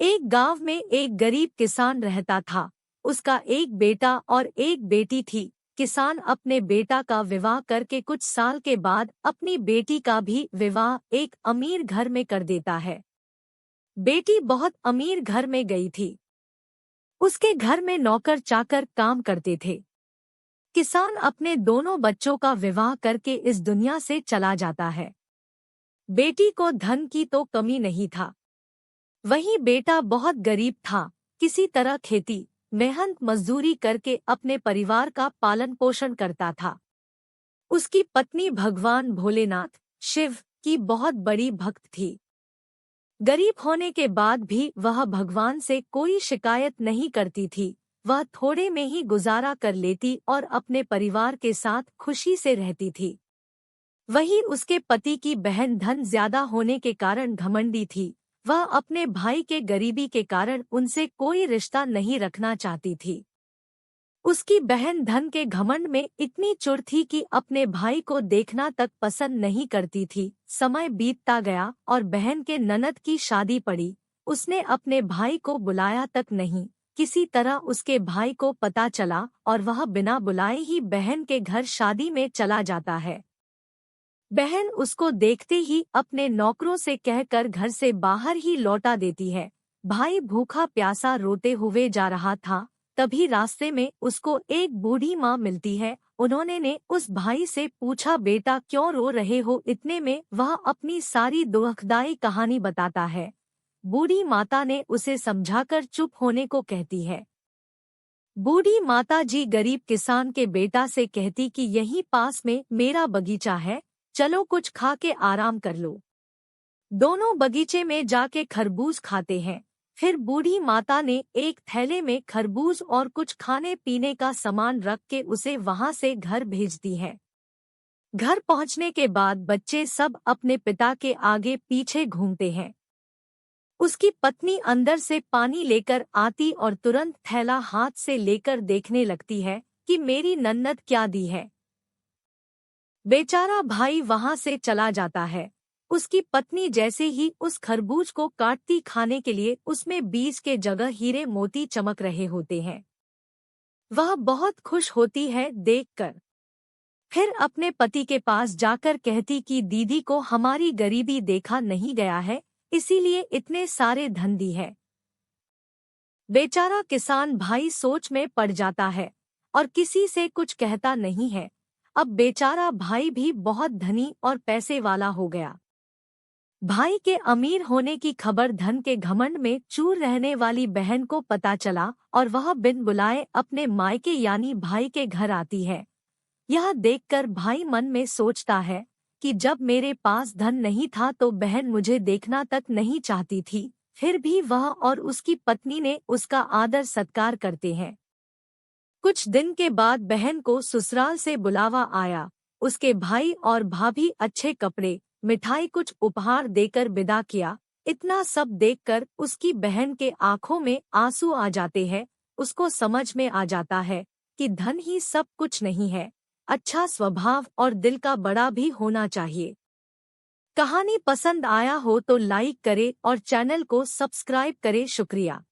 एक गांव में एक गरीब किसान रहता था। उसका एक बेटा और एक बेटी थी। किसान अपने बेटा का विवाह करके कुछ साल के बाद अपनी बेटी का भी विवाह एक अमीर घर में कर देता है। बेटी बहुत अमीर घर में गई थी। उसके घर में नौकर चाकर काम करते थे। किसान अपने दोनों बच्चों का विवाह करके इस दुनिया से चला जाता है। बेटी को धन की तो कमी नहीं था, वहीं बेटा बहुत गरीब था। किसी तरह खेती मेहनत मजदूरी करके अपने परिवार का पालन पोषण करता था। उसकी पत्नी भगवान भोलेनाथ शिव की बहुत बड़ी भक्त थी। गरीब होने के बाद भी वह भगवान से कोई शिकायत नहीं करती थी। वह थोड़े में ही गुजारा कर लेती और अपने परिवार के साथ खुशी से रहती थी। वहीं उसके पति की बहन धन ज्यादा होने के कारण घमंडी थी। वह अपने भाई के गरीबी के कारण उनसे कोई रिश्ता नहीं रखना चाहती थी। उसकी बहन धन के घमंड में इतनी चुड़ थी कि अपने भाई को देखना तक पसंद नहीं करती थी। समय बीतता गया और बहन के ननद की शादी पड़ी। उसने अपने भाई को बुलाया तक नहीं। किसी तरह उसके भाई को पता चला और वह बिना बुलाए ही बहन के घर शादी में चला जाता है। बहन उसको देखते ही अपने नौकरों से कहकर घर से बाहर ही लौटा देती है। भाई भूखा प्यासा रोते हुए जा रहा था, तभी रास्ते में उसको एक बूढ़ी माँ मिलती है। उन्होंने ने उस भाई से पूछा, बेटा क्यों रो रहे हो? इतने में वह अपनी सारी दुखदाई कहानी बताता है। बूढ़ी माता ने उसे समझाकर चुप होने को कहती है। बूढ़ी माता जी गरीब किसान के बेटा से कहती कि यहीं पास में मेरा बगीचा है, चलो कुछ खा के आराम कर लो। दोनों बगीचे में जाके खरबूज खाते हैं। फिर बूढ़ी माता ने एक थैले में खरबूज और कुछ खाने पीने का सामान रख के उसे वहां से घर भेजती है। घर पहुंचने के बाद बच्चे सब अपने पिता के आगे पीछे घूमते हैं। उसकी पत्नी अंदर से पानी लेकर आती और तुरंत थैला हाथ से लेकर देखने लगती है कि मेरी नन्नद क्या दी है। बेचारा भाई वहां से चला जाता है। उसकी पत्नी जैसे ही उस खरबूज को काटती खाने के लिए उसमें बीज के जगह हीरे मोती चमक रहे होते हैं। वह बहुत खुश होती है देखकर। फिर अपने पति के पास जाकर कहती कि दीदी को हमारी गरीबी देखा नहीं गया है, इसीलिए इतने सारे धन दी है। बेचारा किसान भाई सोच में पड़ जाता है और किसी से कुछ कहता नहीं है। अब बेचारा भाई भी बहुत धनी और पैसे वाला हो गया। भाई के अमीर होने की खबर धन के घमंड में चूर रहने वाली बहन को पता चला और वह बिन बुलाए अपने मायके यानी भाई के घर आती है। यह देखकर भाई मन में सोचता है कि जब मेरे पास धन नहीं था तो बहन मुझे देखना तक नहीं चाहती थी, फिर भी वह और उसकी पत्नी ने उसका आदर सत्कार करते हैं। कुछ दिन के बाद बहन को ससुराल से बुलावा आया। उसके भाई और भाभी अच्छे कपड़े, मिठाई, कुछ उपहार देकर विदा किया। इतना सब देखकर उसकी बहन के आंखों में आंसू आ जाते हैं। उसको समझ में आ जाता है कि धन ही सब कुछ नहीं है, अच्छा स्वभाव और दिल का बड़ा भी होना चाहिए। कहानी पसंद आया हो तो लाइक करें और चैनल को सब्सक्राइब करें। शुक्रिया।